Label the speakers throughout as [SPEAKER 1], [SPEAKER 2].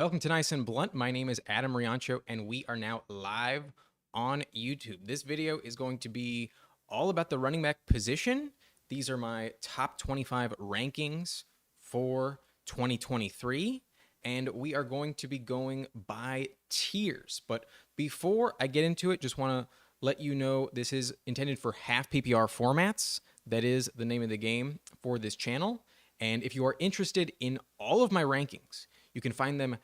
[SPEAKER 1] Welcome to Nice and Blunt. My name is Adam Riancho, and we are now live on YouTube. This video is going to be all about the running back position. These are my top 25 rankings for 2023, and we are going to be going by tiers. But before I get into it, just want to let you know this is intended for half PPR formats. That is the name of the game for this channel. And if you are interested in all of my rankings, you can find them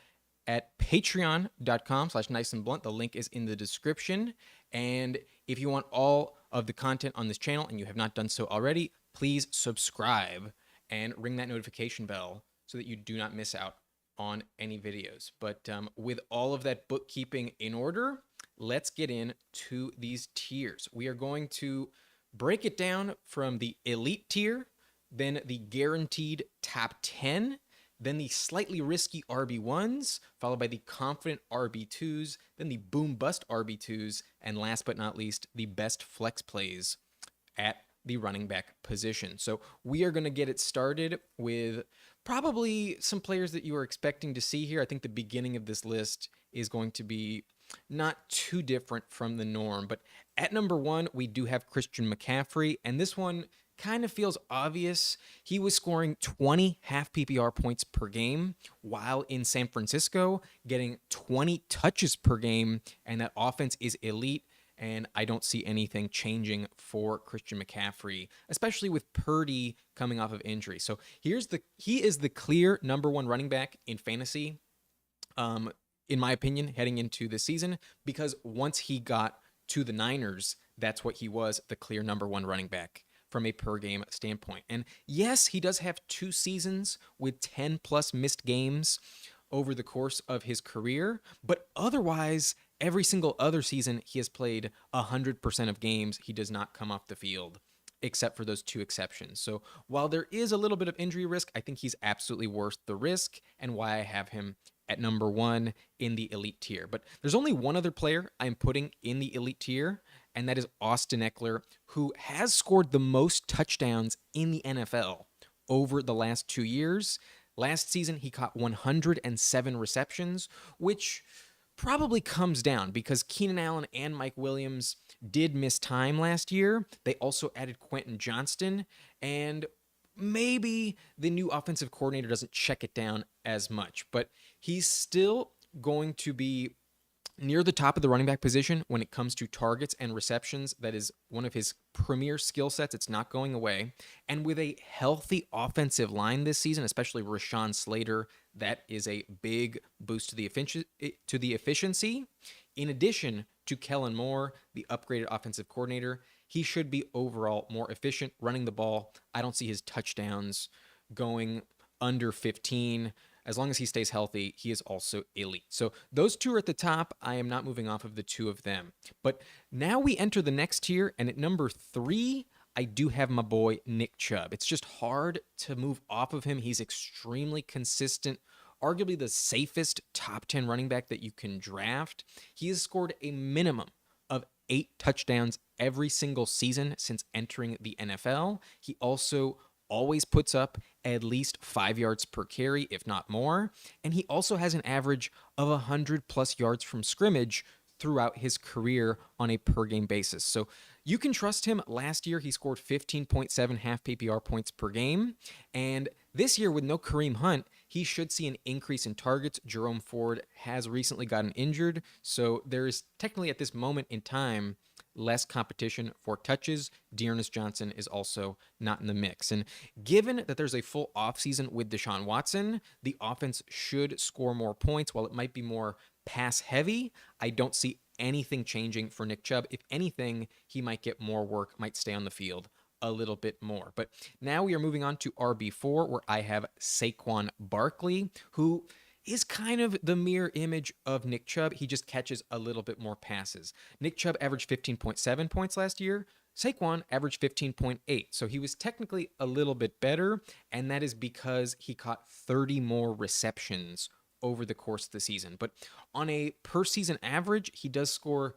[SPEAKER 1] at patreon.com/niceandblunt. The link is in the description. And if you want all of the content on this channel and you have not done so already, please subscribe and ring that notification bell so that you do not miss out on any videos. But with all of that bookkeeping in order, let's get into these tiers. We are going to break it down from the elite tier, then the guaranteed top 10, then the slightly risky RB1s, followed by the confident RB2s, then the boom bust RB2s, and last but not least, the best flex plays at the running back position. So we are going to get it started with probably some players that you are expecting to see here. I think the beginning of this list is going to be not too different from the norm. But at number one, we do have Christian McCaffrey, and this one kind of feels obvious. He was scoring 20 half PPR points per game while in San Francisco, getting 20 touches per game, and that offense is elite. And I don't see anything changing for Christian McCaffrey, especially with Purdy coming off of injury. So he is the clear number one running back in fantasy, in my opinion, heading into this season, because once he got to the Niners, that's what he was, the clear number one running back from a per game standpoint. And yes, he does have 2 seasons with 10 plus missed games over the course of his career, but otherwise, every single other season he has played 100% of games. He does not come off the field, except for those 2 exceptions. So while there is a little bit of injury risk, I think he's absolutely worth the risk, and why I have him at number one in the elite tier. But there's only one other player I'm putting in the elite tier, and that is Austin Ekeler, who has scored the most touchdowns in the NFL over the last 2 years. Last season, he caught 107 receptions, which probably comes down because Keenan Allen and Mike Williams did miss time last year. They also added Quentin Johnston, and maybe the new offensive coordinator doesn't check it down as much, but he's still going to be near the top of the running back position when it comes to targets and receptions. That is one of his premier skill sets. It's not going away. And with a healthy offensive line this season, especially Rashawn Slater, that is a big boost to the efficiency. In addition to Kellen Moore, the upgraded offensive coordinator, he should be overall more efficient running the ball. I don't see his touchdowns going under 15. As long as he stays healthy, he is also elite. So those 2 are at the top. I am not moving off of the 2 of them. But now we enter the next tier, and at number 3, I do have my boy Nick Chubb. It's just hard to move off of him. He's extremely consistent, arguably the safest top 10 running back that you can draft. He has scored a minimum of 8 touchdowns every single season since entering the NFL. He also always puts up at least 5 yards per carry, if not more. And he also has an average of 100 plus yards from scrimmage throughout his career on a per game basis. So you can trust him. Last year, he scored 15.7 half PPR points per game. And this year, with no Kareem Hunt, he should see an increase in targets. Jerome Ford has recently gotten injured. So there is technically at this moment in time less competition for touches. Dearness Johnson is also not in the mix. And given that there's a full offseason with Deshaun Watson, the offense should score more points. While it might be more pass heavy, I don't see anything changing for Nick Chubb. If anything, he might get more work, might stay on the field a little bit more. But now we are moving on to RB4, where I have Saquon Barkley, who is kind of the mirror image of Nick Chubb. He just catches a little bit more passes. Nick Chubb averaged 15.7 points last year. Saquon averaged 15.8. So he was technically a little bit better, and that is because he caught 30 more receptions over the course of the season. But on a per season average, he does score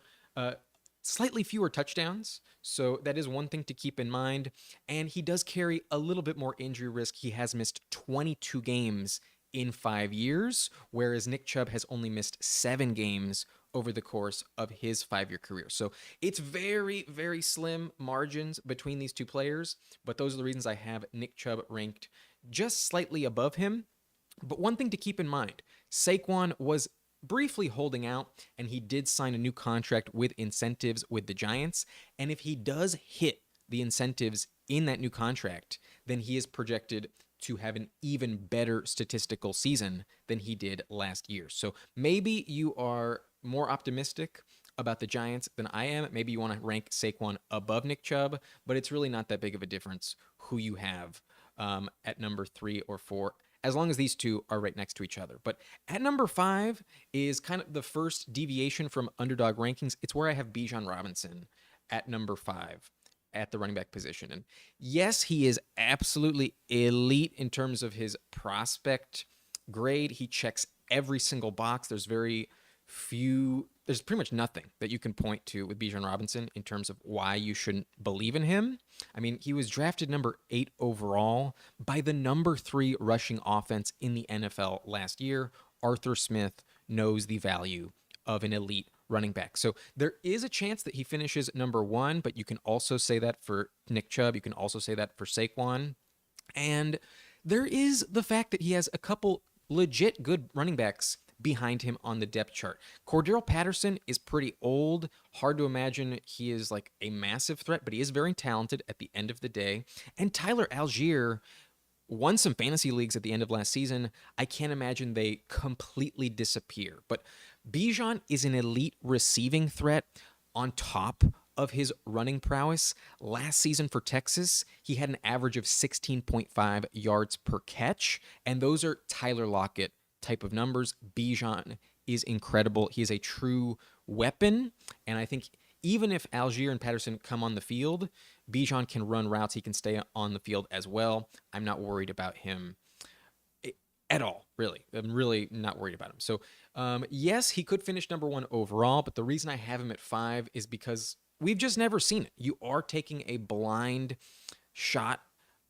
[SPEAKER 1] slightly fewer touchdowns. So that is one thing to keep in mind. And he does carry a little bit more injury risk. He has missed 22 games in 5 years, whereas Nick Chubb has only missed 7 games over the course of his 5-year career. So it's very, very slim margins between these two players, but those are the reasons I have Nick Chubb ranked just slightly above him. But one thing to keep in mind, Saquon was briefly holding out, and he did sign a new contract with incentives with the Giants. And if he does hit the incentives in that new contract, then he is projected to have an even better statistical season than he did last year. So maybe you are more optimistic about the Giants than I am. Maybe you want to rank Saquon above Nick Chubb, but it's really not that big of a difference who you have at number 3 or 4, as long as these two are right next to each other. But at number 5 is kind of the first deviation from underdog rankings. It's where I have Bijan Robinson at number 5 at the running back position. And yes, he is absolutely elite in terms of his prospect grade. He checks every single box. There's pretty much nothing that you can point to with Bijan Robinson in terms of why you shouldn't believe in him. I mean, he was drafted number 8 overall by the number 3 rushing offense in the NFL last year. Arthur Smith knows the value of an elite running back. So there is a chance that he finishes number 1, but you can also say that for Nick Chubb. You can also say that for Saquon. And there is the fact that he has a couple legit good running backs behind him on the depth chart. Cordero Patterson is pretty old. Hard to imagine he is like a massive threat, but he is very talented at the end of the day. And Tyler Algier won some fantasy leagues at the end of last season. I can't imagine they completely disappear. But Bijan is an elite receiving threat on top of his running prowess. Last season for Texas, he had an average of 16.5 yards per catch, and those are Tyler Lockett type of numbers. Bijan is incredible. He is a true weapon, and I think even if Algier and Patterson come on the field, Bijan can run routes. He can stay on the field as well. I'm not worried about him at all, really. I'm really not worried about him. So, yes, he could finish number 1 overall, but the reason I have him at 5 is because we've just never seen it. You are taking a blind shot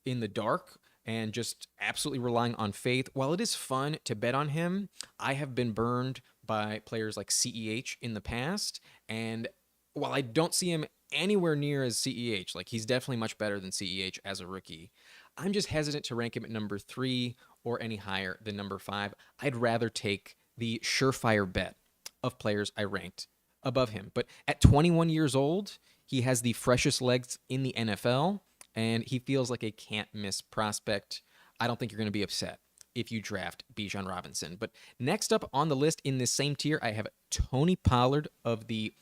[SPEAKER 1] in the dark and just absolutely relying on faith. While it is fun to bet on him, I have been burned by players like CEH in the past, and while I don't see him anywhere near as CEH, like he's definitely much better than CEH as a rookie, I'm just hesitant to rank him at number 3 or any higher than number 5. I'd rather take the surefire bet of players I ranked above him. But at 21 years old, he has the freshest legs in the NFL, and he feels like a can't-miss prospect. I don't think you're going to be upset if you draft Bijan Robinson. But next up on the list in this same tier, I have Tony Pollard of the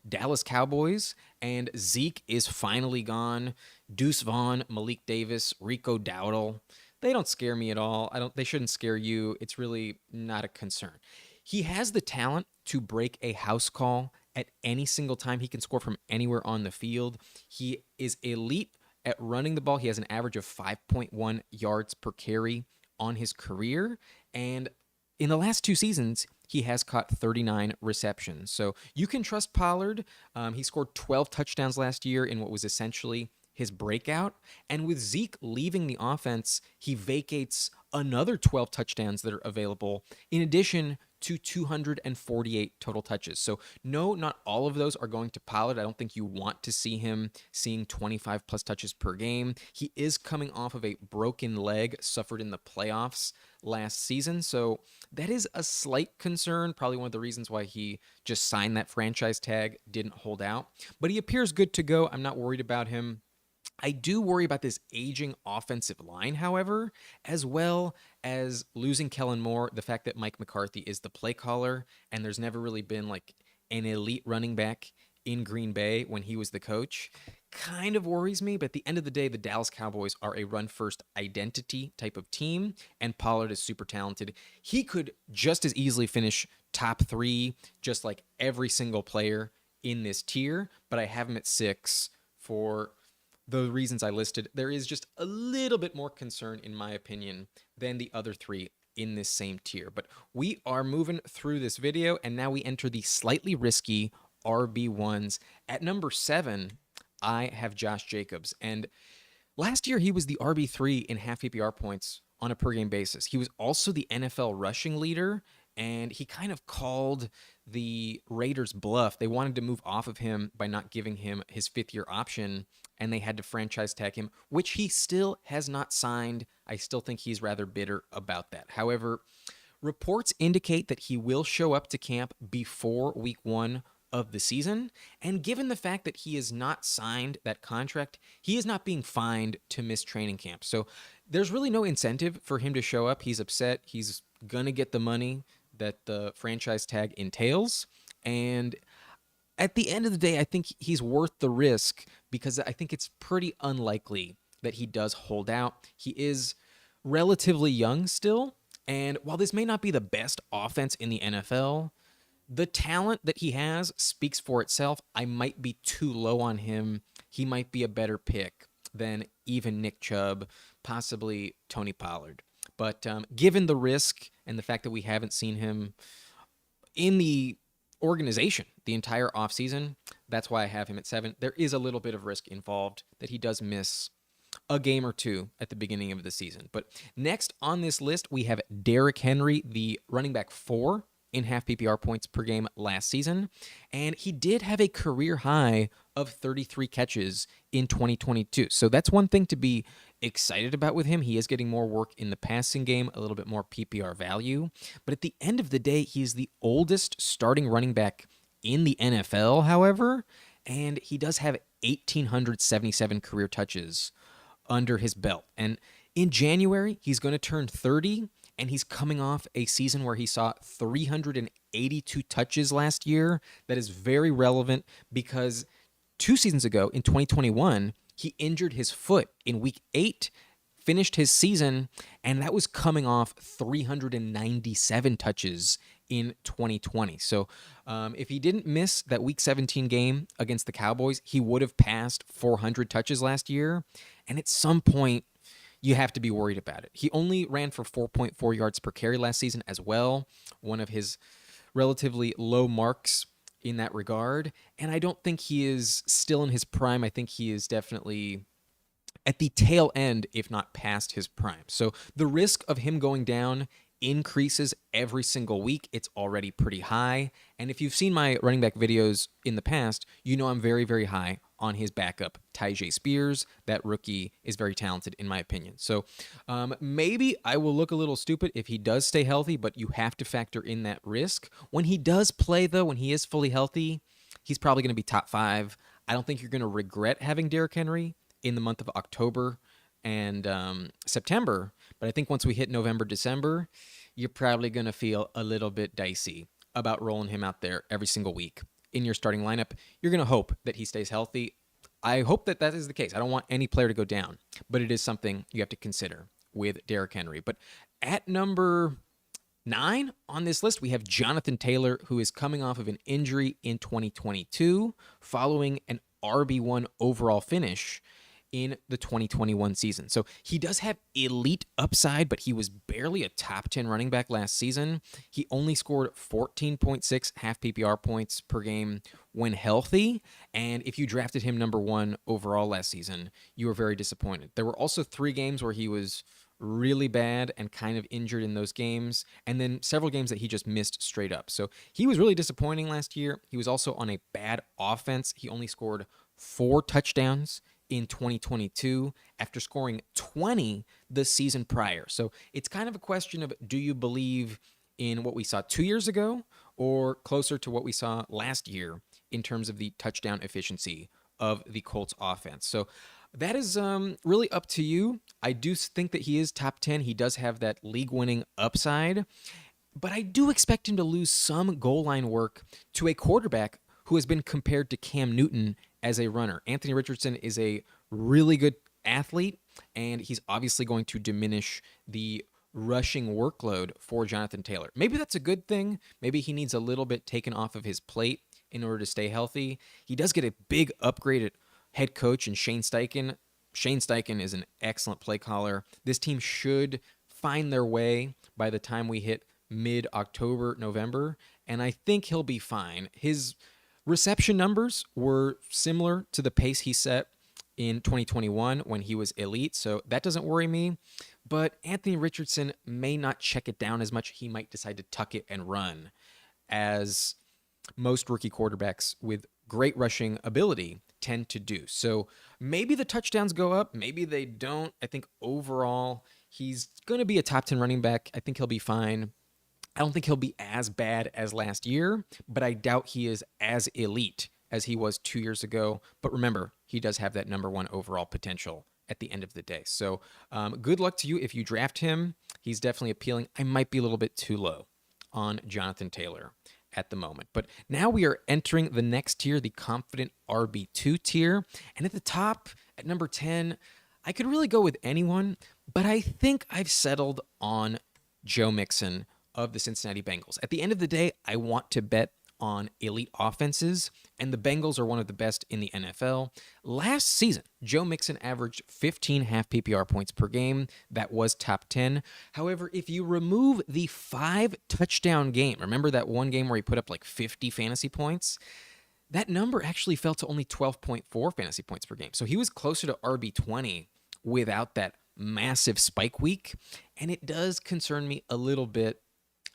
[SPEAKER 1] Dallas Cowboys, and Zeke is finally gone. Deuce Vaughn, Malik Davis, Rico Dowdle, they don't scare me at all. They shouldn't scare you. It's really not a concern. He has the talent to break a house call at any single time. He can score from anywhere on the field. He is elite at running the ball. He has an average of 5.1 yards per carry on his career, and in the last 2 seasons, he has caught 39 receptions. So you can trust Pollard. He scored 12 touchdowns last year in what was essentially his breakout. And with Zeke leaving the offense, he vacates another 12 touchdowns that are available, in addition to 248 total touches. So no, not all of those are going to Pollard. I don't think you want to see him seeing 25 plus touches per game. He is coming off of a broken leg suffered in the playoffs last season. So that is a slight concern. Probably one of the reasons why he just signed that franchise tag, didn't hold out. But he appears good to go. I'm not worried about him. I do worry about this aging offensive line, however, as well as losing Kellen Moore, the fact that Mike McCarthy is the play caller, and there's never really been like an elite running back in Green Bay when he was the coach, kind of worries me. But at the end of the day, the Dallas Cowboys are a run-first identity type of team, and Pollard is super talented. He could just as easily finish top 3, just like every single player in this tier, but I have him at 6 for the reasons I listed. There is just a little bit more concern, in my opinion, than the other 3 in this same tier. But we are moving through this video, and now we enter the slightly risky RB1s. At number 7, I have Josh Jacobs. And last year, he was the RB3 in half PPR points on a per game basis. He was also the NFL rushing leader, and he kind of called the Raiders' bluff. They wanted to move off of him by not giving him his fifth-year option, and they had to franchise tag him, which he still has not signed. I still think he's rather bitter about that. However, reports indicate that he will show up to camp before week 1 of the season, and given the fact that he has not signed that contract, he is not being fined to miss training camp. So there's really no incentive for him to show up. He's upset. He's going to get the money that the franchise tag entails, and at the end of the day, I think he's worth the risk because I think it's pretty unlikely that he does hold out. He is relatively young still, and while this may not be the best offense in the NFL, the talent that he has speaks for itself. I might be too low on him. He might be a better pick than even Nick Chubb, possibly Tony Pollard. But given the risk and the fact that we haven't seen him in the organization the entire offseason, that's why I have him at 7. There is a little bit of risk involved that he does miss a game or two at the beginning of the season. But next on this list, we have Derrick Henry, the running back 4 in half PPR points per game last season, and he did have a career high of 33 catches in 2022. So that's one thing to be excited about with him. He is getting more work in the passing game, a little bit more PPR value, but at the end of the day, he is the oldest starting running back in the NFL, however, and he does have 1,877 career touches under his belt. And in January, he's going to turn 30, and he's coming off a season where he saw 382 touches last year. That is very relevant because 2 seasons ago, in 2021, he injured his foot in week 8, finished his season, and that was coming off 397 touches in 2020. So if he didn't miss that week 17 game against the Cowboys, he would have passed 400 touches last year. And at some point, you have to be worried about it. He only ran for 4.4 yards per carry last season as well, one of his relatively low marks in that regard. And I don't think he is still in his prime. I think he is definitely at the tail end, if not past his prime. So the risk of him going down increases every single week. It's already pretty high. And if you've seen my running back videos in the past, you know I'm very, very high on his backup, Tyjae Spears. That rookie is very talented, in my opinion. So maybe I will look a little stupid if he does stay healthy, but you have to factor in that risk. When he does play, though, when he is fully healthy, he's probably going to be top 5. I don't think you're going to regret having Derrick Henry in the month of October and September, but I think once we hit November, December, you're probably going to feel a little bit dicey about rolling him out there every single week in your starting lineup. You're going to hope that he stays healthy. I hope that that is the case. I don't want any player to go down, but it is something you have to consider with Derrick Henry. But at number 9 on this list, we have Jonathan Taylor, who is coming off of an injury in 2022 following an RB1 overall finish in the 2021 season. So he does have elite upside, but he was barely a top 10 running back last season. He only scored 14.6 half PPR points per game when healthy. And if you drafted him number 1 overall last season, you were very disappointed. There were also 3 games where he was really bad and kind of injured in those games, and then several games that he just missed straight up. So he was really disappointing last year. He was also on a bad offense. He only scored 4 touchdowns in 2022 after scoring 20 the season prior. So it's kind of a question of, do you believe in what we saw 2 years ago or closer to what we saw last year in terms of the touchdown efficiency of the Colts offense? So that is really up to you. I do think that he is top 10. He does have that league-winning upside, but I do expect him to lose some goal line work to a quarterback who has been compared to Cam Newton as a runner. Anthony Richardson is a really good athlete, and he's obviously going to diminish the rushing workload for Jonathan Taylor. Maybe that's a good thing. Maybe he needs a little bit taken off of his plate in order to stay healthy. He does get a big upgrade at head coach in Shane Steichen. Shane Steichen is an excellent play caller. This team should find their way by the time we hit mid-October, November, and I think he'll be fine. His reception numbers were similar to the pace he set in 2021 when he was elite, so that doesn't worry me. But Anthony Richardson may not check it down as much. He might decide to tuck it and run, as most rookie quarterbacks with great rushing ability tend to do. So maybe the touchdowns go up, maybe they don't. I think overall he's going to be a top 10 running back. I think he'll be fine. I don't think he'll be as bad as last year, but I doubt he is as elite as he was 2 years ago. But remember, he does have that number one overall potential at the end of the day. So good luck to you if you draft him. He's definitely appealing. I might be a little bit too low on Jonathan Taylor at the moment. But now we are entering the next tier, the confident RB2 tier. And at the top, at number 10, I could really go with anyone, but I think I've settled on Joe Mixon of the Cincinnati Bengals. At the end of the day, I want to bet on elite offenses, and the Bengals are one of the best in the NFL. Last season, Joe Mixon averaged 15 half PPR points per game. That was top 10. However, if you remove the 5 touchdown game, remember that one game where he put up like 50 fantasy points? That number actually fell to only 12.4 fantasy points per game. So he was closer to RB20 without that massive spike week, and it does concern me a little bit.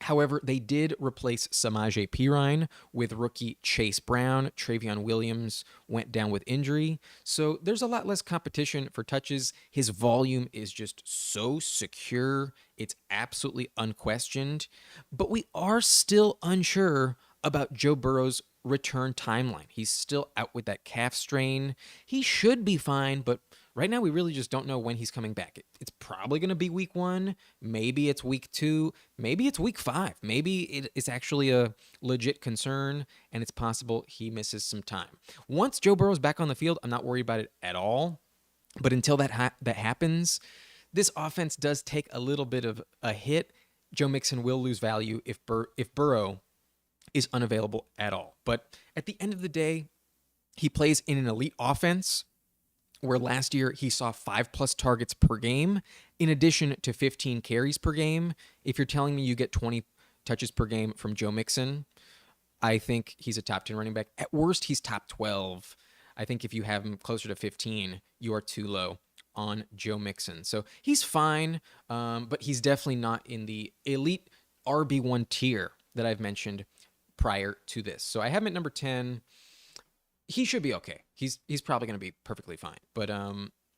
[SPEAKER 1] However, they did replace Samaje Perine with rookie Chase Brown. Travion Williams went down with injury. So there's a lot less competition for touches. His volume is just so secure. It's absolutely unquestioned. But we are still unsure about Joe Burrow's return timeline. He's still out with that calf strain. He should be fine, but right now we really just don't know when he's coming back. It's probably going to be week 1. Maybe it's week 2. Maybe it's week 5. Maybe it's actually a legit concern, and it's possible he misses some time. Once Joe Burrow's back on the field, I'm not worried about it at all. But until that happens, this offense does take a little bit of a hit. Joe Mixon will lose value if Burrow is unavailable at all. But at the end of the day, he plays in an elite offense where last year he saw 5+ targets per game, in addition to 15 carries per game. If you're telling me you get 20 touches per game from Joe Mixon, I think he's a top 10 running back. At worst, he's top 12. I think if you have him closer to 15, you are too low on Joe Mixon. So he's fine, but he's definitely not in the elite RB1 tier that I've mentioned prior to this. So I have him at number 10. He should be okay. He's probably going to be perfectly fine. But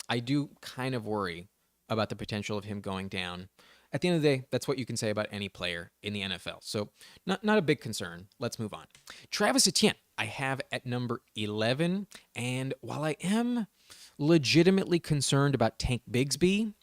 [SPEAKER 1] I do kind of worry about the potential of him going down. At the end of the day, that's what you can say about any player in the NFL. So not a big concern. Let's move on. Travis Etienne, I have at number 11. And while I am legitimately concerned about Tank Bigsby,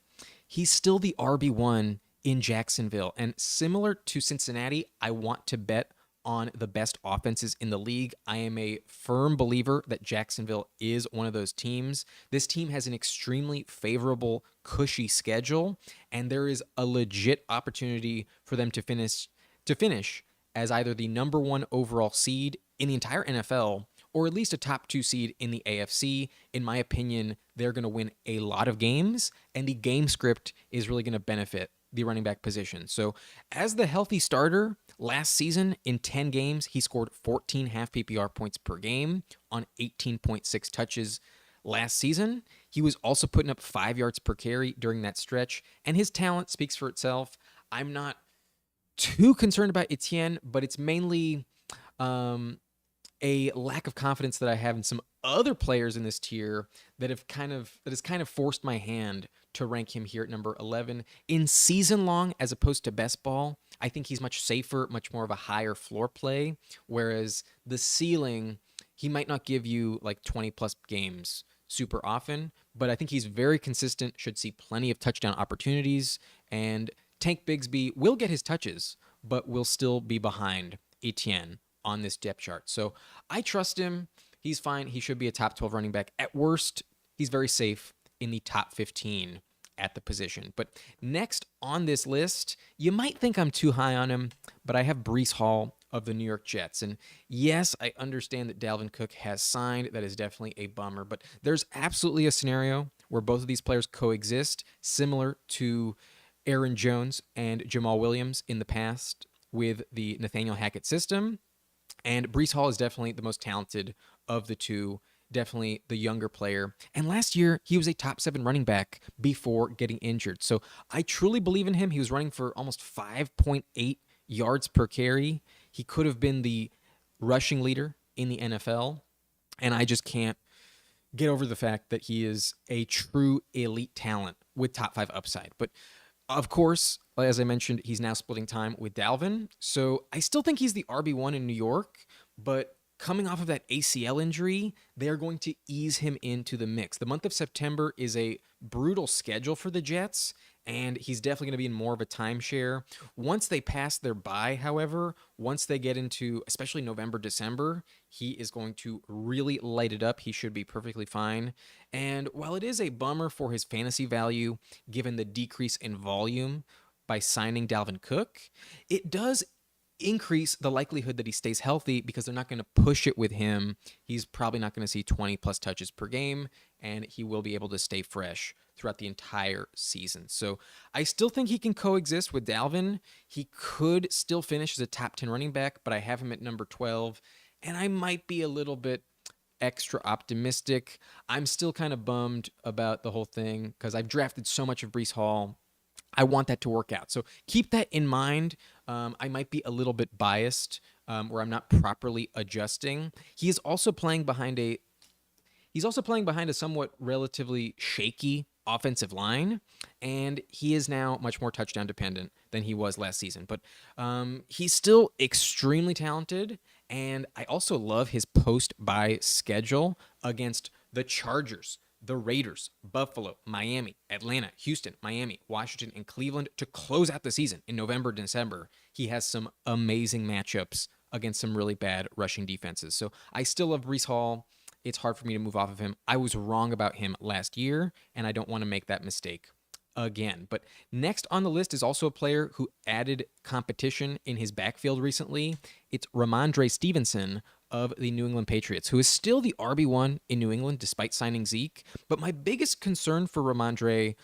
[SPEAKER 1] he's still the RB1 in Jacksonville. And similar to Cincinnati, I want to bet on the best offenses in the league. I am a firm believer that Jacksonville is one of those teams. This team has an extremely favorable, cushy schedule, and there is a legit opportunity for them to finish as either the number 1 overall seed in the entire NFL or at least a top 2 seed in the AFC. In my opinion, they're going to win a lot of games, and the game script is really going to benefit the running back position. So as the healthy starter last season in 10 games, he scored 14 half PPR points per game on 18.6 touches last season. He was also putting up 5 yards per carry during that stretch, and his talent speaks for itself. I'm not too concerned about Etienne, but it's mainly a lack of confidence that I have in some other players in this tier that has kind of forced my hand to rank him here at number 11. In season long, as opposed to best ball, I think he's much safer, much more of a higher floor play, whereas the ceiling, he might not give you like 20+ games super often, but I think he's very consistent, should see plenty of touchdown opportunities, and Tank Bigsby will get his touches, but will still be behind Etienne on this depth chart. So I trust him. He's fine. He should be a top 12 running back. At worst, he's very safe in the top 15 at the position. But next on this list, you might think I'm too high on him, but I have Breece Hall of the New York Jets. And yes, I understand that Dalvin Cook has signed. That is definitely a bummer. But there's absolutely a scenario where both of these players coexist, similar to Aaron Jones and Jamal Williams in the past with the Nathaniel Hackett system. And Breece Hall is definitely the most talented of the two definitely the younger player. And last year, he was a top 7 running back before getting injured. So I truly believe in him. He was running for almost 5.8 yards per carry. He could have been the rushing leader in the NFL. And I just can't get over the fact that he is a true elite talent with top 5 upside. But of course, as I mentioned, he's now splitting time with Dalvin. So I still think he's the RB1 in New York, but coming off of that ACL injury, they are going to ease him into the mix. The month of September is a brutal schedule for the Jets, and he's definitely going to be in more of a timeshare. Once they pass their bye, however, once they get into especially November, December, he is going to really light it up. He should be perfectly fine. And while it is a bummer for his fantasy value, given the decrease in volume by signing Dalvin Cook, it does increase the likelihood that he stays healthy because they're not going to push it with him. He's probably not going to see 20 plus touches per game, and he will be able to stay fresh throughout the entire season. So I still think he can coexist with Dalvin. He could still finish as a top 10 running back, but I have him at number 12, and I might be a little bit extra optimistic. I'm still kind of bummed about the whole thing because I've drafted so much of Breece Hall. I want that to work out. So keep that in mind. I might be a little bit biased where I'm not properly adjusting. He is also playing behind a somewhat relatively shaky offensive line, and he is now much more touchdown dependent than he was last season. But he's still extremely talented, and I also love his post-bye schedule against the Chargers, the Raiders, Buffalo, Miami, Atlanta, Houston, Miami, Washington, and Cleveland to close out the season in November, December. He has some amazing matchups against some really bad rushing defenses. So I still love Breece Hall. It's hard for me to move off of him. I was wrong about him last year, and I don't want to make that mistake again. But next on the list is also a player who added competition in his backfield recently. It's Rhamondre Stevenson of the New England Patriots, who is still the RB1 in New England despite signing Zeke. But my biggest concern for Rhamondre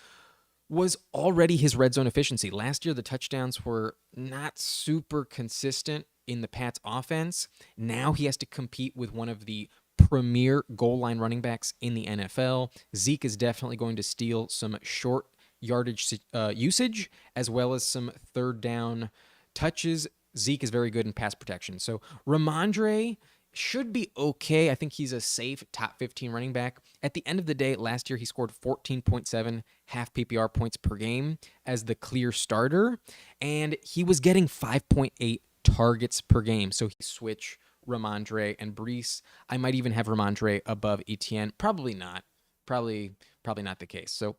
[SPEAKER 1] was already his red zone efficiency. Last year, the touchdowns were not super consistent in the Pats offense. Now he has to compete with one of the premier goal line running backs in the NFL. Zeke is definitely going to steal some short yardage usage as well as some third down touches. Zeke is very good in pass protection. So Rhamondre should be okay. I think he's a safe top 15 running back. At the end of the day, last year he scored 14.7 half PPR points per game as the clear starter, and he was getting 5.8 targets per game. So he switched Rhamondre and Breece. I might even have Rhamondre above Etienne. Probably not. Probably not the case. So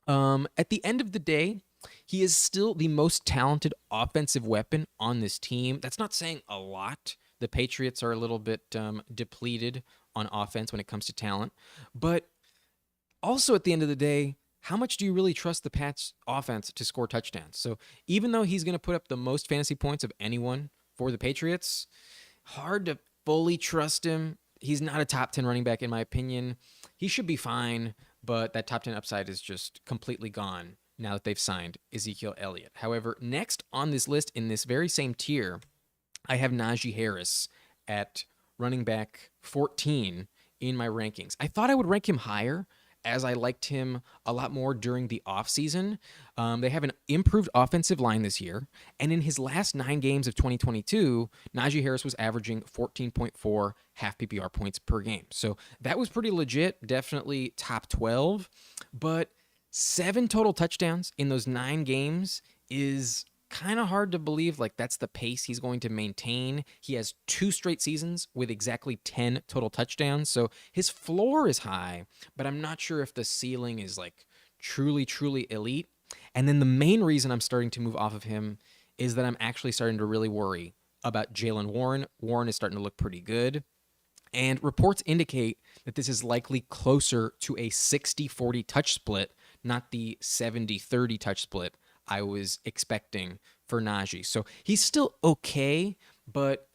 [SPEAKER 1] at the end of the day, he is still the most talented offensive weapon on this team. That's not saying a lot. The Patriots are a little bit depleted on offense when it comes to talent. But also at the end of the day, how much do you really trust the Pats offense to score touchdowns? So even though he's going to put up the most fantasy points of anyone for the Patriots, hard to fully trust him. He's not a top 10 running back in my opinion. He should be fine, but that top 10 upside is just completely gone now that they've signed Ezekiel Elliott. However, next on this list in this very same tier, I have Najee Harris at running back 14 in my rankings. I thought I would rank him higher as I liked him a lot more during the offseason. They have an improved offensive line this year, and in his last 9 games of 2022, Najee Harris was averaging 14.4 half PPR points per game. So that was pretty legit, definitely top 12, but 7 total touchdowns in those 9 games is kind of hard to believe like that's the pace he's going to maintain. He has 2 straight seasons with exactly 10 total touchdowns. So his floor is high, but I'm not sure if the ceiling is like truly elite. And then the main reason I'm starting to move off of him is that I'm actually starting to really worry about Jaylen Warren. Warren is starting to look pretty good. And reports indicate that this is likely closer to a 60-40 touch split, not the 70-30 touch split I was expecting for Najee. So he's still okay, but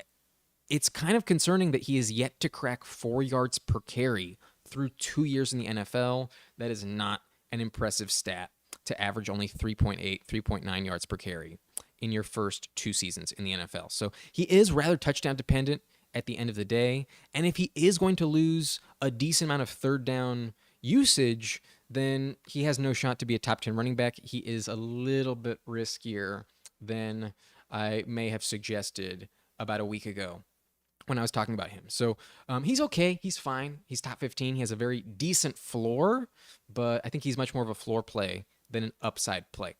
[SPEAKER 1] it's kind of concerning that he is yet to crack 4 yards per carry through 2 years in the NFL. That is not an impressive stat to average only 3.8, 3.9 yards per carry in your first 2 seasons in the NFL. So he is rather touchdown dependent at the end of the day. And if he is going to lose a decent amount of third down usage, then he has no shot to be a top 10 running back. He is a little bit riskier than I may have suggested about a week ago when I was talking about him. So he's okay. He's fine. He's top 15. He has a very decent floor, but I think he's much more of a floor play than an upside play.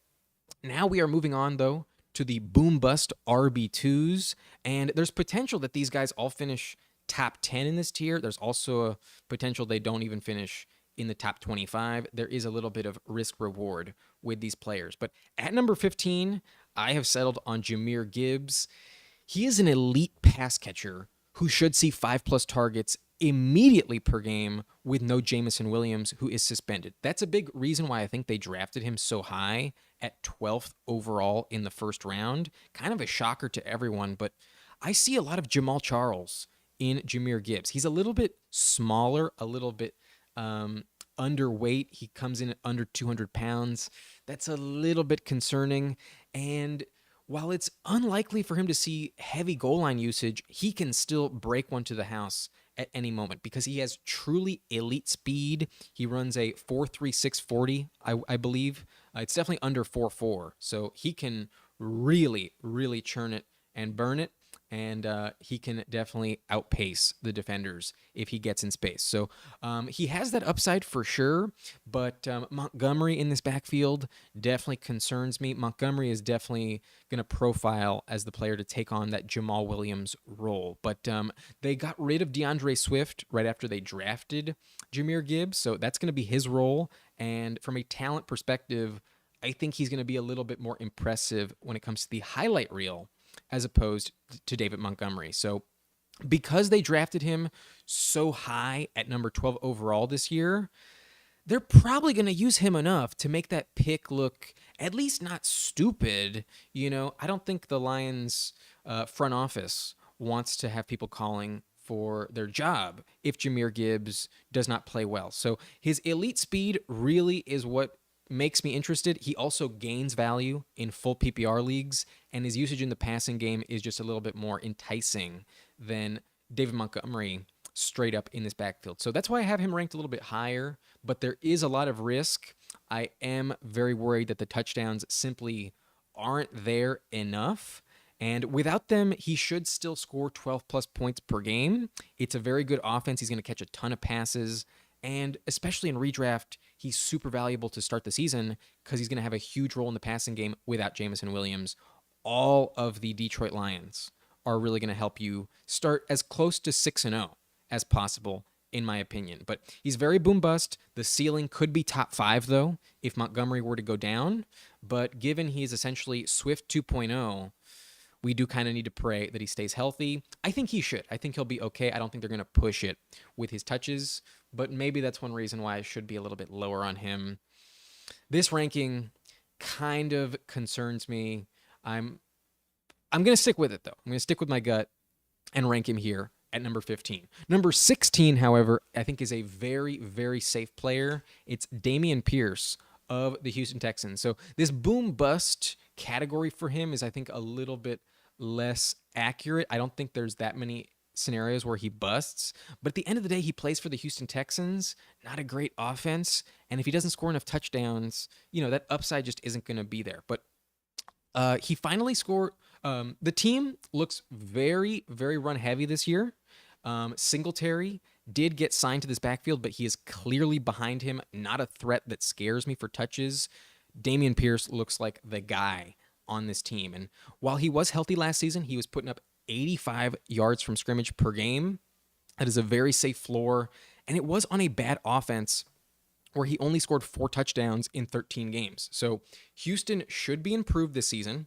[SPEAKER 1] Now we are moving on, though, to the boom-bust RB2s, and there's potential that these guys all finish top 10 in this tier. There's also a potential they don't even finish in the top 25. There is a little bit of risk-reward with these players. But at number 15, I have settled on Jahmyr Gibbs. He is an elite pass catcher who should see 5+ targets immediately per game with no Jameson Williams, who is suspended. That's a big reason why I think they drafted him so high at 12th overall in the first round. Kind of a shocker to everyone, but I see a lot of Jamal Charles in Jahmyr Gibbs. He's a little bit smaller, a little bit underweight. He comes in at under 200 pounds. That's a little bit concerning. And while it's unlikely for him to see heavy goal line usage, he can still break one to the house at any moment because he has truly elite speed. He runs a 4.36 40, I believe. It's definitely under 4.4. So he can really, really churn it and burn it. And he can definitely outpace the defenders if he gets in space. So he has that upside for sure, but Montgomery in this backfield definitely concerns me. Montgomery is definitely going to profile as the player to take on that Jamal Williams role. But they got rid of DeAndre Swift right after they drafted Jahmyr Gibbs, so that's going to be his role. And from a talent perspective, I think he's going to be a little bit more impressive when it comes to the highlight reel as opposed to David Montgomery. So because they drafted him so high at number 12 overall this year, they're probably going to use him enough to make that pick look at least not stupid. You know, I don't think the Lions front office wants to have people calling for their job if Jahmyr Gibbs does not play well. So his elite speed really is what makes me interested. He also gains value in full PPR leagues, and his usage in the passing game is just a little bit more enticing than David Montgomery straight up in this backfield. So that's why I have him ranked a little bit higher, but there is a lot of risk. I am very worried that the touchdowns simply aren't there enough. And without them, he should still score 12+ points per game. It's a very good offense. He's going to catch a ton of passes. And especially in redraft, he's super valuable to start the season because he's going to have a huge role in the passing game without Jameson Williams. All of the Detroit Lions are really going to help you start as close to 6-0 as possible, in my opinion. But he's very boom-bust. The ceiling could be top 5, though, if Montgomery were to go down. But given he's essentially Swift 2.0, we do kind of need to pray that he stays healthy. I think he should. I think he'll be okay. I don't think they're going to push it with his touches, but maybe that's one reason why I should be a little bit lower on him. This ranking kind of concerns me. I'm going to stick with it, though. I'm going to stick with my gut and rank him here at number 15. Number 16, however, I think is a very, very safe player. It's Dameon Pierce of the Houston Texans. So this boom-bust category for him is, I think, a little bit less accurate. I don't think there's that many scenarios where he busts, but at the end of the day, he plays for the Houston Texans, not a great offense, and if he doesn't score enough touchdowns, that upside just isn't going to be there. But he finally scored. The team looks very, very run-heavy this year. Singletary did get signed to this backfield, but he is clearly behind him, not a threat that scares me for touches. Dameon Pierce looks like the guy on this team. And while he was healthy last season, he was putting up 85 yards from scrimmage per game. That is a very safe floor. And it was on a bad offense where he only scored 4 touchdowns in 13 games. So Houston should be improved this season.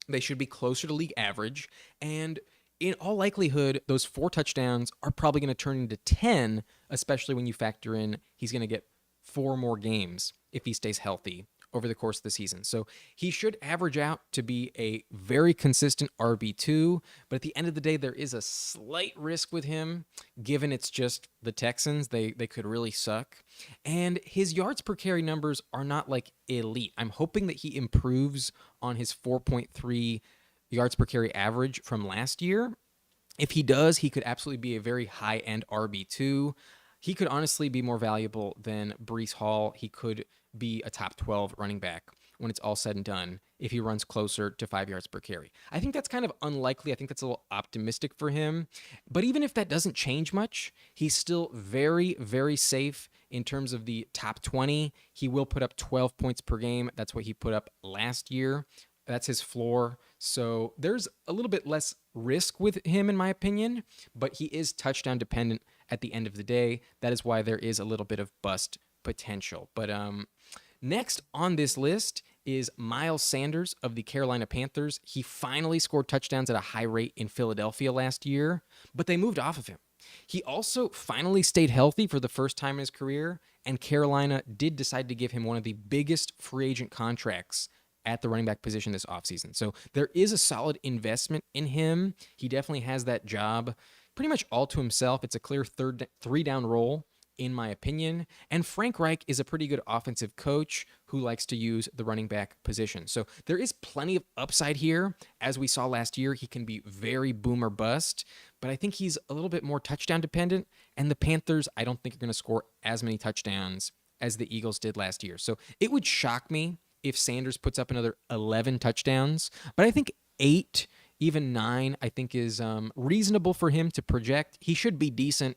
[SPEAKER 1] They should be closer to league average. And in all likelihood, those 4 touchdowns are probably going to turn into 10, especially when you factor in he's going to get 4 more games if he stays healthy over the course of the season. So he should average out to be a very consistent RB2, but at the end of the day, there is a slight risk with him, given it's just the Texans. They could really suck. And his yards per carry numbers are not like elite. I'm hoping that he improves on his 4.3 yards per carry average from last year. If he does, he could absolutely be a very high-end RB2. He could honestly be more valuable than Breece Hall. He could be a top 12 running back when it's all said and done if he runs closer to 5 yards per carry. I think that's kind of unlikely. I think that's a little optimistic for him. But even if that doesn't change much, he's still very, very safe in terms of the top 20. He will put up 12 points per game. That's what he put up last year. That's his floor. So there's a little bit less risk with him, in my opinion, but he is touchdown dependent at the end of the day. That is why there is a little bit of bust potential. But next on this list is Miles Sanders of the Carolina Panthers. He finally scored touchdowns at a high rate in Philadelphia last year, but they moved off of him. He also finally stayed healthy for the first time in his career, and Carolina did decide to give him one of the biggest free agent contracts at the running back position this offseason. So there is a solid investment in him. He definitely has that job pretty much all to himself. It's a clear three down role, in my opinion. And Frank Reich is a pretty good offensive coach who likes to use the running back position. So there is plenty of upside here. As we saw last year, he can be very boom or bust, but I think he's a little bit more touchdown dependent. And the Panthers, I don't think are going to score as many touchdowns as the Eagles did last year. So it would shock me if Sanders puts up another 11 touchdowns, but I think 8, even 9, I think is reasonable for him to project. He should be decent.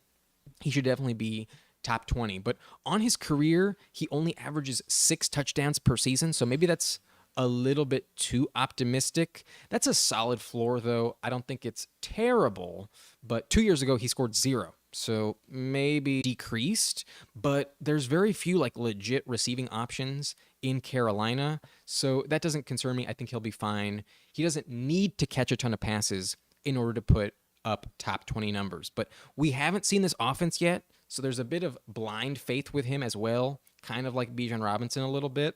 [SPEAKER 1] He should definitely be top 20, but on his career, he only averages 6 touchdowns per season, so maybe that's a little bit too optimistic. That's a solid floor, though. I don't think it's terrible, but 2 years ago, he scored 0. So maybe decreased, but there's very few like legit receiving options in Carolina. So that doesn't concern me. I think he'll be fine. He doesn't need to catch a ton of passes in order to put up top 20 numbers, but we haven't seen this offense yet. So there's a bit of blind faith with him as well, kind of like Bijan Robinson a little bit,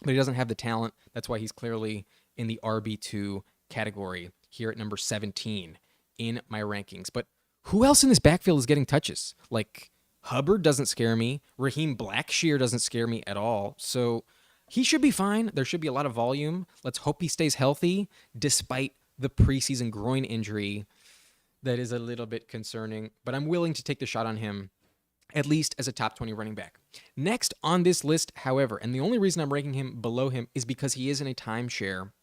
[SPEAKER 1] but he doesn't have the talent. That's why he's clearly in the RB2 category here at number 17 in my rankings. But who else in this backfield is getting touches? Like, Hubbard doesn't scare me. Raheem Blackshear doesn't scare me at all. So he should be fine. There should be a lot of volume. Let's hope he stays healthy despite the preseason groin injury. That is a little bit concerning, but I'm willing to take the shot on him, at least as a top 20 running back. Next on this list, however, and the only reason I'm ranking him below him is because he is in a timeshare,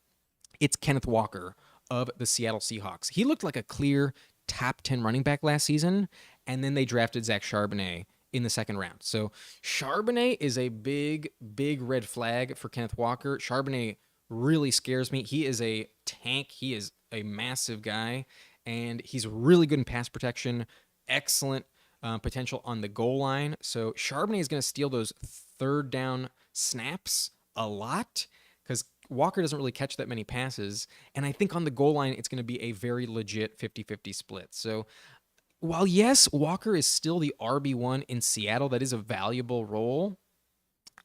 [SPEAKER 1] it's Kenneth Walker of the Seattle Seahawks. He looked like a clear top 10 running back last season, and then they drafted Zach Charbonnet in the second round. So Charbonnet is a big, big red flag for Kenneth Walker. Charbonnet really scares me. He is a tank. He is a massive guy, and he's really good in pass protection, excellent potential on the goal line. So Charbonnet is going to steal those third down snaps a lot because Walker doesn't really catch that many passes. And I think on the goal line, it's going to be a very legit 50-50 split. So while, yes, Walker is still the RB1 in Seattle, that is a valuable role,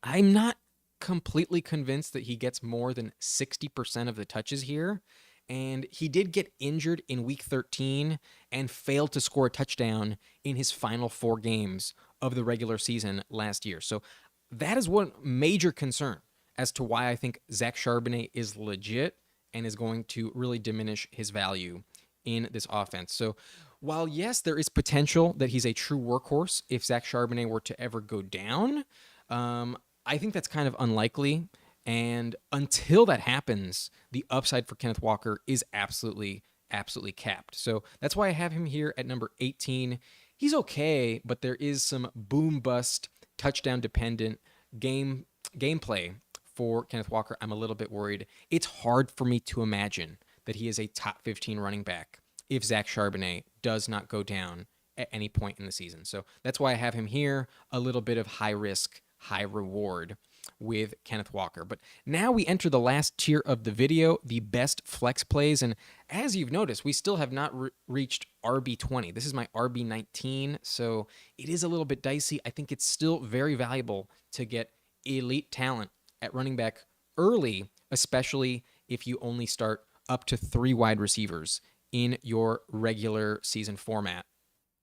[SPEAKER 1] I'm not completely convinced that he gets more than 60% of the touches here. And he did get injured in week 13 and failed to score a touchdown in his final 4 games of the regular season last year. So that is one major concern as to why I think Zach Charbonnet is legit and is going to really diminish his value in this offense. So while, yes, there is potential that he's a true workhorse if Zach Charbonnet were to ever go down, I think that's kind of unlikely. And until that happens, the upside for Kenneth Walker is absolutely, absolutely capped. So that's why I have him here at number 18. He's okay, but there is some boom-bust, touchdown-dependent gameplay for Kenneth Walker. I'm a little bit worried. It's hard for me to imagine that he is a top 15 running back if Zach Charbonnet does not go down at any point in the season. So that's why I have him here, a little bit of high risk, high reward with Kenneth Walker. But now we enter the last tier of the video, the best flex plays. And as you've noticed, we still have not reached RB20. This is my RB19, so it is a little bit dicey. I think it's still very valuable to get elite talent at running back early, especially if you only start up to 3 wide receivers in your regular season format.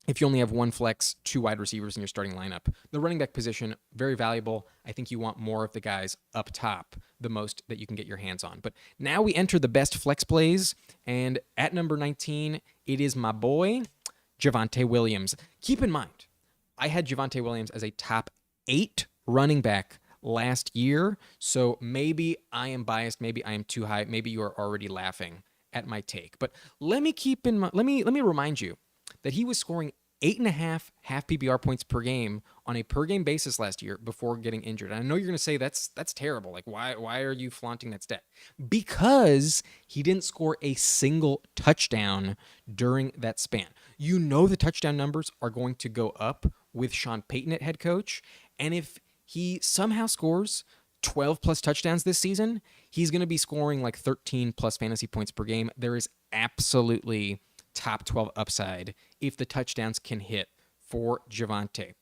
[SPEAKER 1] If you only have 1 flex, 2 wide receivers in your starting lineup, the running back position, very valuable. I think you want more of the guys up top, the most that you can get your hands on. But now we enter the best flex plays, and at number 19 It is my boy, Javonte Williams. Keep in mind, I had Javonte Williams as a top 8 running back last year, so maybe I am biased, maybe I am too high, maybe you are already laughing at my take. But let me remind you that he was scoring 8.5 half PPR points per game on a per game basis last year before getting injured. And I know you're going to say that's terrible. Like, why are you flaunting that stat? Because he didn't score a single touchdown during that span. You know the touchdown numbers are going to go up with Sean Payton at head coach. And if he somehow scores 12 plus touchdowns this season, he's going to be scoring like 13 plus fantasy points per game. There is absolutely top 12 upside if the touchdowns can hit for Javonte.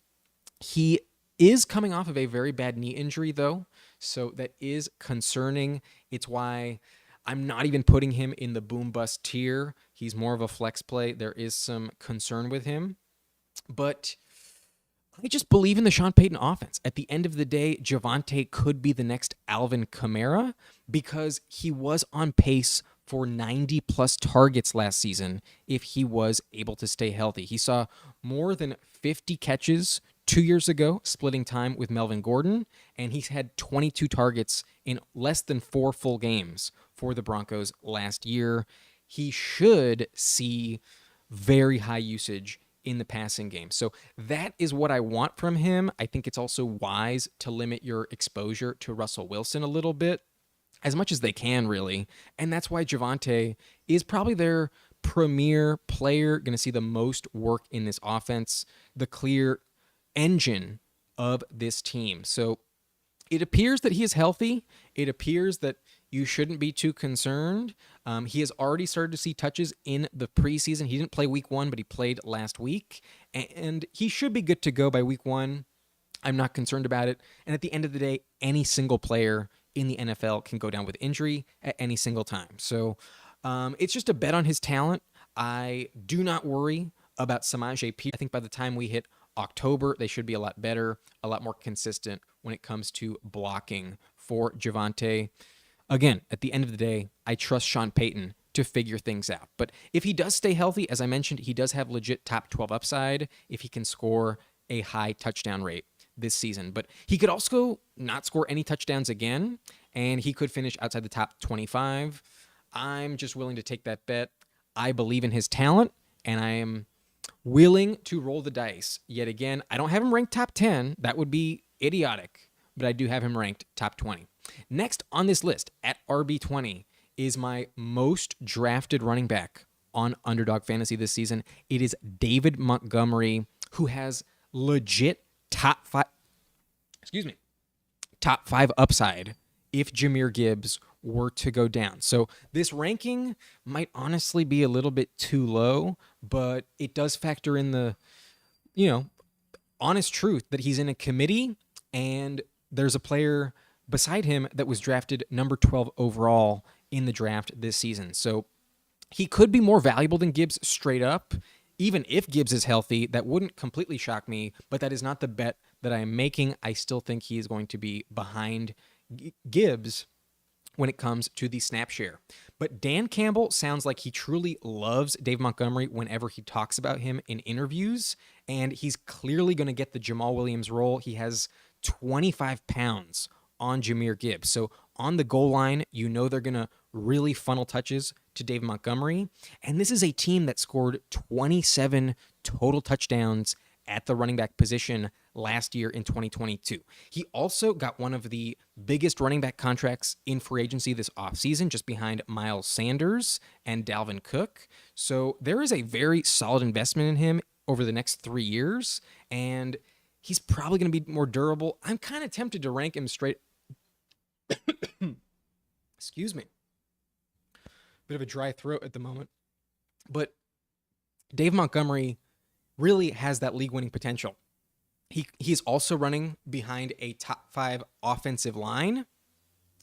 [SPEAKER 1] He is coming off of a very bad knee injury, though, so that is concerning. It's why I'm not even putting him in the boom bust tier. He's more of a flex play. There is some concern with him, but I just believe in the Sean Payton offense. At the end of the day, Javonte could be the next Alvin Kamara because he was on pace for 90 plus targets last season if he was able to stay healthy. He saw more than 50 catches 2 years ago, splitting time with Melvin Gordon, and he's had 22 targets in less than 4 full games for the Broncos last year. He should see very high usage in the passing game. So that is what I want from him. I think it's also wise to limit your exposure to Russell Wilson a little bit, as much as they can, really. And that's why Javonte is probably their premier player, going to see the most work in this offense, the clear engine of this team. So it appears that he is healthy. It appears that you shouldn't be too concerned. He has already started to see touches in the preseason. He didn't play week 1, but he played last week. And he should be good to go by week 1. I'm not concerned about it. And at the end of the day, any single player in the NFL can go down with injury at any single time. So it's just a bet on his talent. I do not worry about Samaje Perine. I think by the time we hit October, they should be a lot better, a lot more consistent when it comes to blocking for Javonte. Again, at the end of the day, I trust Sean Payton to figure things out. But if he does stay healthy, as I mentioned, he does have legit top 12 upside if he can score a high touchdown rate this season. But he could also not score any touchdowns again, and he could finish outside the top 25. I'm just willing to take that bet. I believe in his talent, and I am willing to roll the dice. Yet again, I don't have him ranked top 10. That would be idiotic, but I do have him ranked top 20. Next on this list at RB20 is my most drafted running back on Underdog Fantasy this season. It is David Montgomery, who has legit top 5 upside if Jahmyr Gibbs were to go down. So this ranking might honestly be a little bit too low, but it does factor in the, honest truth that he's in a committee and there's a player beside him that was drafted number 12 overall in the draft this season. So he could be more valuable than Gibbs straight up. Even if Gibbs is healthy, that wouldn't completely shock me, but that is not the bet that I am making. I still think he is going to be behind Gibbs when it comes to the snap share. But Dan Campbell sounds like he truly loves Dave Montgomery whenever he talks about him in interviews, and he's clearly going to get the Jamal Williams role. He has 25 pounds on Jahmyr Gibbs. So on the goal line, they're going to really funnel touches to Dave Montgomery. And this is a team that scored 27 total touchdowns at the running back position last year in 2022. He also got one of the biggest running back contracts in free agency this offseason, just behind Miles Sanders and Dalvin Cook. So there is a very solid investment in him over the next 3 years, and he's probably going to be more durable. I'm kind of tempted to rank him straight. Excuse me. Bit of a dry throat at the moment. But Dave Montgomery really has that league-winning potential. He's also running behind a top 5 offensive line.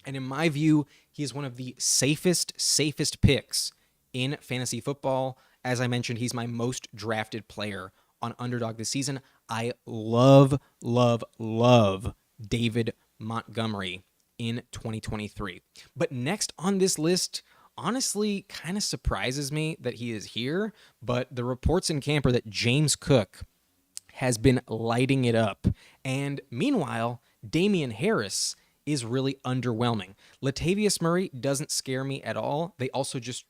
[SPEAKER 1] And in my view, he is one of the safest picks in fantasy football. As I mentioned, he's my most drafted player on Underdog this season. I love David Montgomery in 2023. But next on this list honestly kind of surprises me that he is here, but the reports in camp are that James Cook has been lighting it up. And meanwhile, Dameon Harris is really underwhelming. Latavius Murray doesn't scare me at all. They also just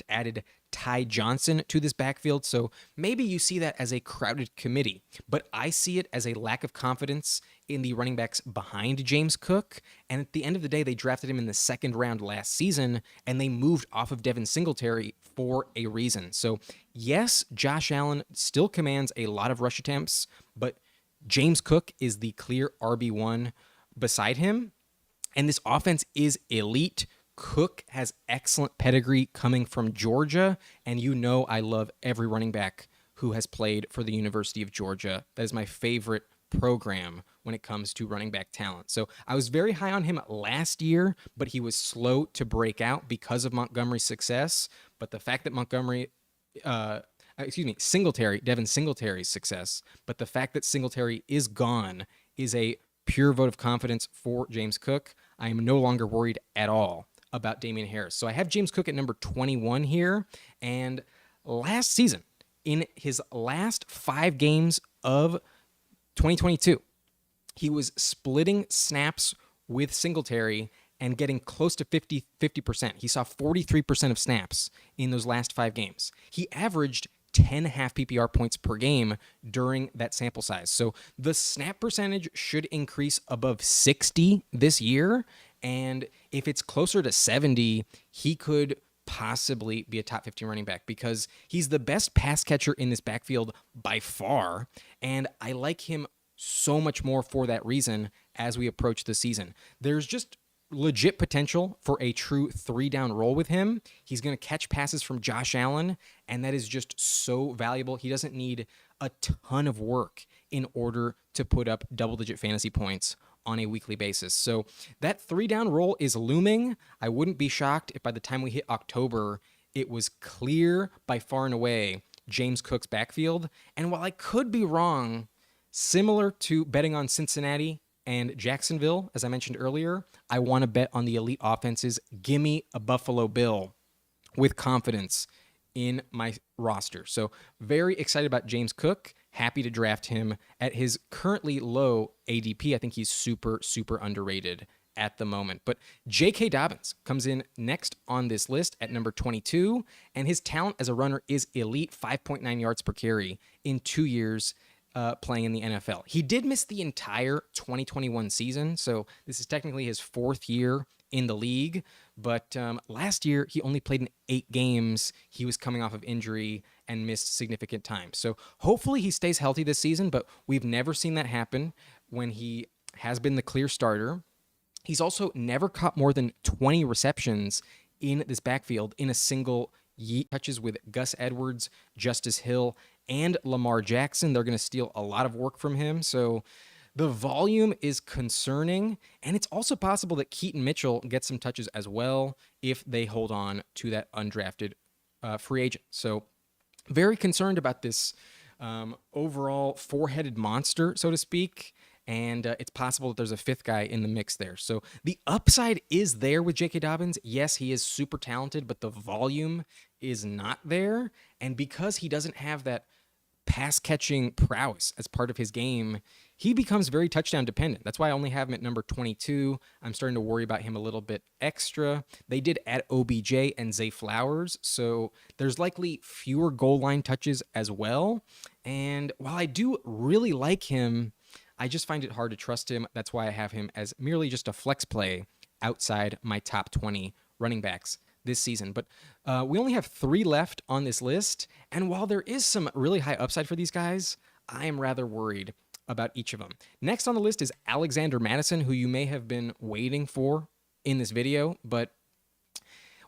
[SPEAKER 1] added Ty Johnson to this backfield, so maybe you see that as a crowded committee. But I see it as a lack of confidence in the running backs behind James Cook. And at the end of the day, they drafted him in the second round last season, and they moved off of Devin Singletary for a reason. So yes, Josh Allen still commands a lot of rush attempts, but James Cook is the clear RB1 beside him. And this offense is elite. Cook has excellent pedigree coming from Georgia, and you know I love every running back who has played for the University of Georgia. That is my favorite program when it comes to running back talent. So I was very high on him last year, but he was slow to break out because of Montgomery's success. But the fact that Devin Singletary's success, but the fact that Singletary is gone is a pure vote of confidence for James Cook. I am no longer worried at all about Dameon Harris. So I have James Cook at number 21 here. And last season, in his last 5 games of 2022, he was splitting snaps with Singletary and getting close to 50%. He saw 43% of snaps in those last 5 games. He averaged 10.5 PPR points per game during that sample size. So the snap percentage should increase above 60 this year. And if it's closer to 70, he could possibly be a top 15 running back because he's the best pass catcher in this backfield by far. And I like him so much more for that reason as we approach the season. There's just legit potential for a true 3-down role with him. He's going to catch passes from Josh Allen, and that is just so valuable. He doesn't need a ton of work in order to put up double-digit fantasy points on a weekly basis. So that 3-down role is looming. I wouldn't be shocked if by the time we hit October, it was clear by far and away James Cook's backfield. And while I could be wrong, similar to betting on Cincinnati and Jacksonville, as I mentioned earlier, I want to bet on the elite offenses. Give me a Buffalo Bill with confidence in my roster. So very excited about James Cook. Happy to draft him at his currently low ADP. I think he's super, super underrated at the moment. But J.K. Dobbins comes in next on this list at number 22, and his talent as a runner is elite, 5.9 yards per carry in 2 years playing in the NFL. He did miss the entire 2021 season, so this is technically his 4th year in the league, but last year he only played in 8 games. He was coming off of injury and missed significant time. So hopefully he stays healthy this season, but we've never seen that happen when he has been the clear starter. He's also never caught more than 20 receptions in this backfield in a single year. Touches with Gus Edwards, Justice Hill, and Lamar Jackson. They're going to steal a lot of work from him. So the volume is concerning, and it's also possible that Keaton Mitchell gets some touches as well if they hold on to that undrafted free agent. So very concerned about this overall 4-headed monster, so to speak, and it's possible that there's a 5th guy in the mix there. So the upside is there with J.K. Dobbins. Yes, he is super talented, but the volume is not there, and because he doesn't have that pass-catching prowess as part of his game, he becomes very touchdown dependent. That's why I only have him at number 22. I'm starting to worry about him a little bit extra. They did add OBJ and Zay Flowers, so there's likely fewer goal line touches as well. And while I do really like him, I just find it hard to trust him. That's why I have him as merely just a flex play outside my top 20 running backs this season. But we only have 3 left on this list, and while there is some really high upside for these guys, I am rather worried about each of them. Next on the list is Alexander Mattison, who you may have been waiting for in this video, but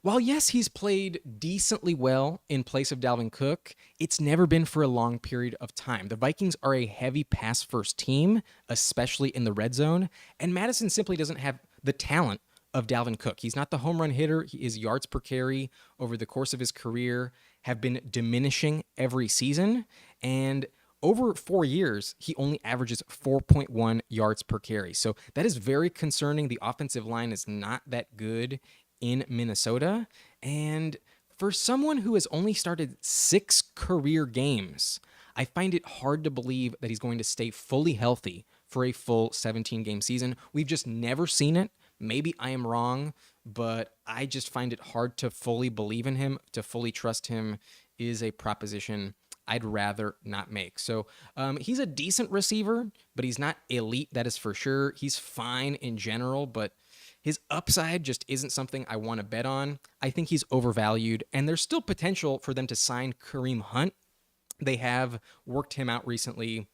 [SPEAKER 1] while yes, he's played decently well in place of Dalvin Cook, it's never been for a long period of time. The Vikings are a heavy pass-first team, especially in the red zone, and Mattison simply doesn't have the talent of Dalvin Cook. He's not the home run hitter. His yards per carry over the course of his career have been diminishing every season, and over 4 years, he only averages 4.1 yards per carry. So that is very concerning. The offensive line is not that good in Minnesota. And for someone who has only started 6 career games, I find it hard to believe that he's going to stay fully healthy for a full 17-game season. We've just never seen it. Maybe I am wrong, but I just find it hard to fully believe in him. To fully trust him is a proposition I'd rather not make. So he's a decent receiver, but he's not elite, that is for sure. He's fine in general, but his upside just isn't something I want to bet on. I think he's overvalued, and there's still potential for them to sign Kareem Hunt. They have worked him out recently,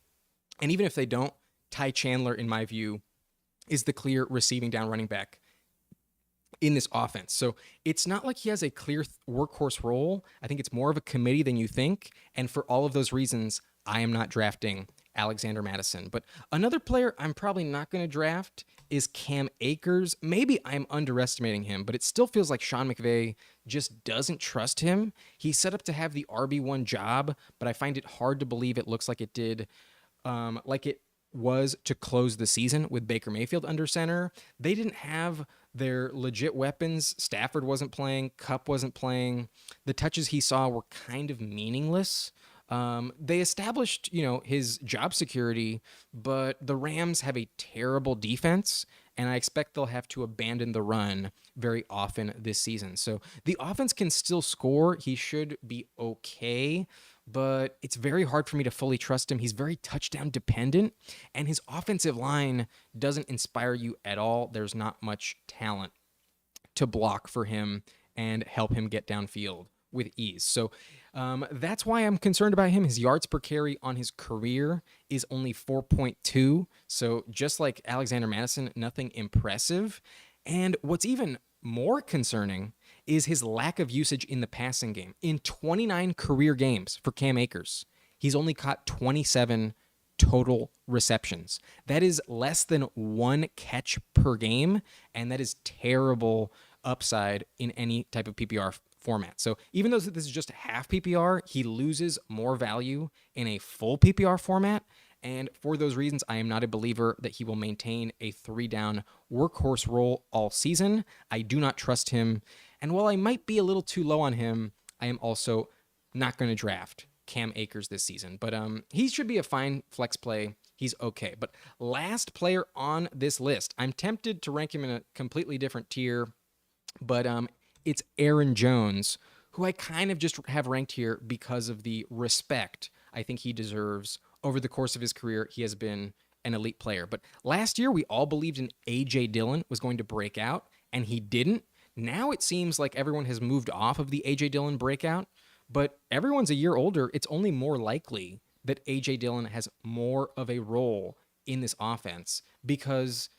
[SPEAKER 1] and even if they don't, Ty Chandler, in my view, is the clear receiving down running back in this offense. So it's not like he has a clear workhorse role. I think it's more of a committee than you think. And for all of those reasons, I am not drafting Alexander Mattison. But another player I'm probably not going to draft is Cam Akers. Maybe I'm underestimating him, but it still feels like Sean McVay just doesn't trust him. He's set up to have the RB1 job, but I find it hard to believe it looks like it did, like it was to close the season with Baker Mayfield under center. They didn't have their legit weapons. Stafford wasn't playing. Kupp wasn't playing. The touches he saw were kind of meaningless. They established, his job security, but the Rams have a terrible defense, and I expect they'll have to abandon the run very often this season. So the offense can still score. He should be okay, but it's very hard for me to fully trust him. He's very touchdown dependent, and his offensive line doesn't inspire you at all. There's not much talent to block for him and help him get downfield with ease. So that's why I'm concerned about him. His yards per carry on his career is only 4.2. So just like Alexander Mattison, nothing impressive. And what's even more concerning is his lack of usage in the passing game. In 29 career games for Cam Akers, he's only caught 27 total receptions. That is less than 1 catch per game, and that is terrible upside in any type of PPR format. So even though this is just half PPR, he loses more value in a full PPR format. And for those reasons, I am not a believer that he will maintain a 3-down workhorse role all season. I do not trust him. And while I might be a little too low on him, I am also not going to draft Cam Akers this season. But he should be a fine flex play. He's okay. But last player on this list, I'm tempted to rank him in a completely different tier, but it's Aaron Jones, who I kind of just have ranked here because of the respect I think he deserves. Over the course of his career, he has been an elite player. But last year, we all believed in A.J. Dillon was going to break out, and he didn't. Now it seems like everyone has moved off of the A.J. Dillon breakout, but everyone's a year older. It's only more likely that A.J. Dillon has more of a role in this offense because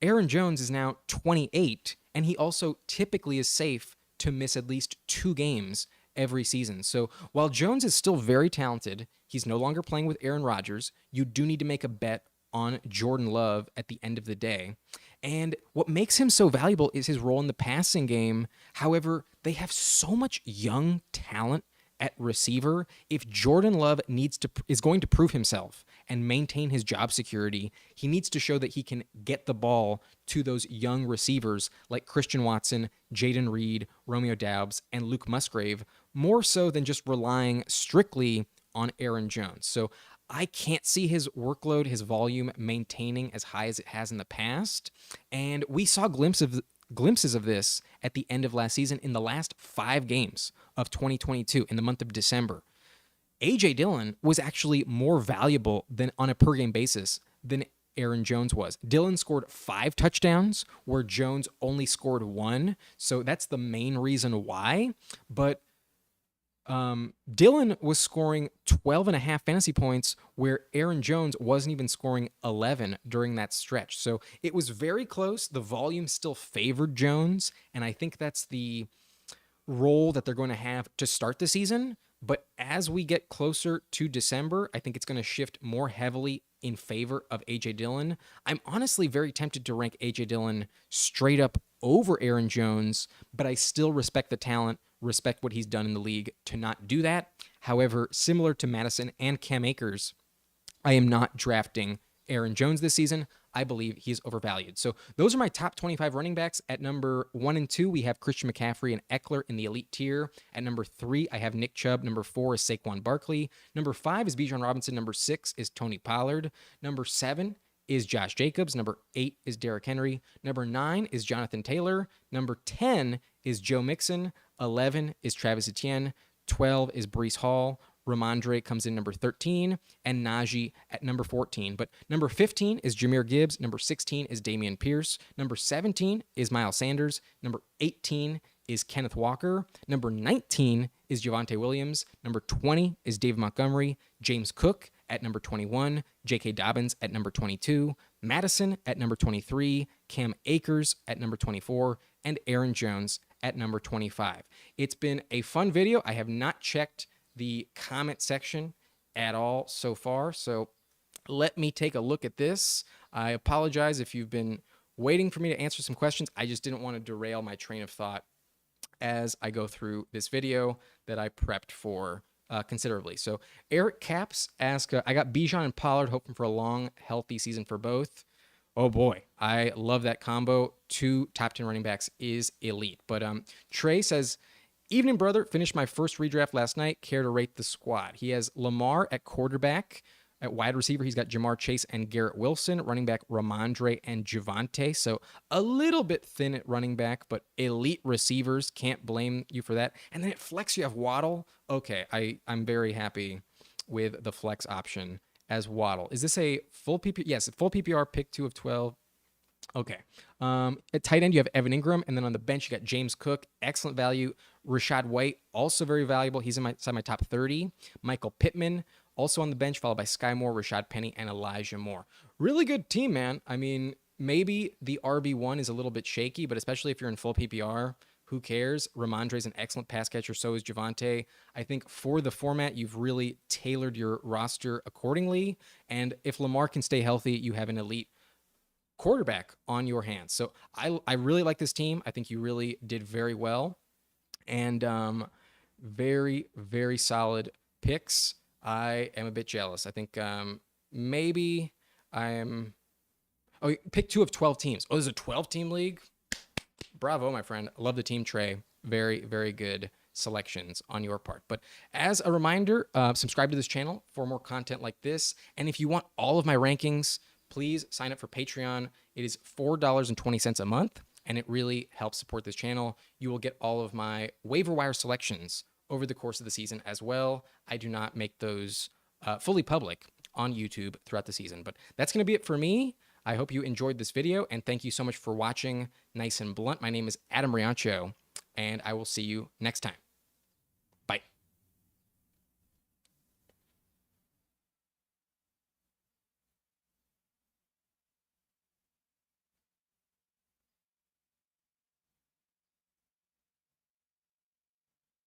[SPEAKER 1] Aaron Jones is now 28, and he also typically is safe to miss at least 2 games every season. So while Jones is still very talented, he's no longer playing with Aaron Rodgers. You do need to make a bet on Jordan Love at the end of the day. And what makes him so valuable is his role in the passing game. However, they have so much young talent at receiver. If Jordan Love is going to prove himself and maintain his job security, he needs to show that he can get the ball to those young receivers like Christian Watson, Jaden Reed, Romeo Doubs, and Luke Musgrave, more so than just relying strictly on Aaron Jones. So I can't see his workload, his volume maintaining as high as it has in the past. And we saw glimpses of this at the end of last season in the last 5 games of 2022 in the month of December. A.J. Dillon was actually more valuable than on a per game basis than Aaron Jones was. Dillon scored 5 touchdowns where Jones only scored 1. So that's the main reason why. But Dillon was scoring 12.5 fantasy points where Aaron Jones wasn't even scoring 11 during that stretch. So it was very close. The volume still favored Jones, and I think that's the role that they're going to have to start the season. But as we get closer to December, I think it's going to shift more heavily in favor of A.J. Dillon. I'm honestly very tempted to rank A.J. Dillon straight up over Aaron Jones, but I still respect the talent, respect what he's done in the league to not do that. However, similar to Mattison and Cam Akers, I am not drafting Aaron Jones this season. I believe he's overvalued. So those are my top 25 running backs. At number 1 and 2, we have Christian McCaffrey and Ekeler in the elite tier. At number 3, I have Nick Chubb. Number 4 is Saquon Barkley. Number 5 is Bijan Robinson. Number 6 is Tony Pollard. Number 7 is Josh Jacobs. Number 8 is Derrick Henry. Number 9 is Jonathan Taylor. Number 10 is Joe Mixon. 11 is Travis Etienne. 12 is Breece Hall. Rhamondre comes in number 13, and Najee at number 14. But number 15 is Jahmyr Gibbs. Number 16 is Dameon Pierce. Number 17 is Miles Sanders. Number 18 is Kenneth Walker. Number 19 is Javonte Williams. Number 20 is David Montgomery. James Cook at number 21. J.K. Dobbins at number 22. Mattison at number 23. Cam Akers at number 24. And Aaron Jones at number 25. It's been a fun video. I have not checked the comment section at all so far, so let me take a look at this. I apologize if you've been waiting for me to answer some questions. I just didn't want to derail my train of thought as I go through this video that I prepped for considerably. So Eric Caps asked, I got Bijan and Pollard, hoping for a long, healthy season for both. Oh boy, I love that combo. 2 top 10 running backs is elite. But Trey says, evening, brother. Finished my first redraft last night. Care to rate the squad? He has Lamar at quarterback. At wide receiver, he's got Jamar Chase and Garrett Wilson. Running back, Rhamondre and Javonte. So a little bit thin at running back, but elite receivers. Can't blame you for that. And then at flex, you have Waddle. Okay, I'm very happy with the flex option as Waddle. Is this a full PPR? Yes, full PPR, pick 2 of 12. Okay. At tight end, you have Evan Ingram, and then on the bench, you got James Cook, excellent value. Rashad White, also very valuable. He's inside my top 30. Michael Pittman, also on the bench, followed by Sky Moore, Rashad Penny, and Elijah Moore. Really good team, man. I mean, maybe the RB1 is a little bit shaky, but especially if you're in full PPR, who cares? Rhamondre is an excellent pass catcher. So is Javonte. I think for the format, you've really tailored your roster accordingly. And if Lamar can stay healthy, you have an elite quarterback on your hands. So I really like this team. I think you really did very well. And very, very solid picks. I am a bit jealous. I think maybe I am... Oh, pick 2 of 12 teams. Oh, there's a 12-team league? Bravo, my friend. I love the team, Trey. Very, very good selections on your part. But as a reminder, subscribe to this channel for more content like this. And if you want all of my rankings, please sign up for Patreon. It is $4.20 a month, and it really helps support this channel. You will get all of my waiver wire selections over the course of the season as well. I do not make those fully public on YouTube throughout the season. But that's going to be it for me. I hope you enjoyed this video, and thank you so much for watching Nice and Blunt. My name is Adam Riancho, and I will see you next time.